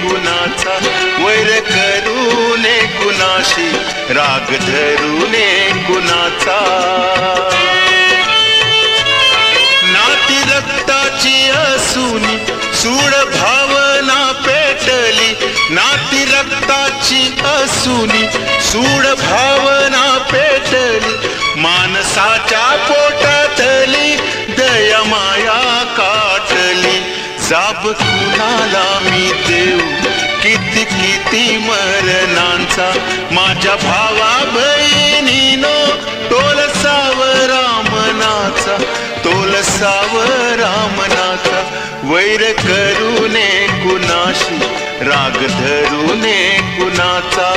कुणाचा, वैर करूने कुणाशी, राग धरूने कुणाचा. नाती रक्ताची असूनी सूड भावना पेटली, नाती रक्ताची असूनी सूड भावना पेटली. माणसाच्या पोटातली दया माया काटली. जाब कुणाला मी देऊ किती किती मरणांचा, माझ्या भावा बहिणीनो तोल सावरा मनाचा, तोल सावरा मनाचा. वैर करूने कुणाशी, राग धरूने कुणाचा.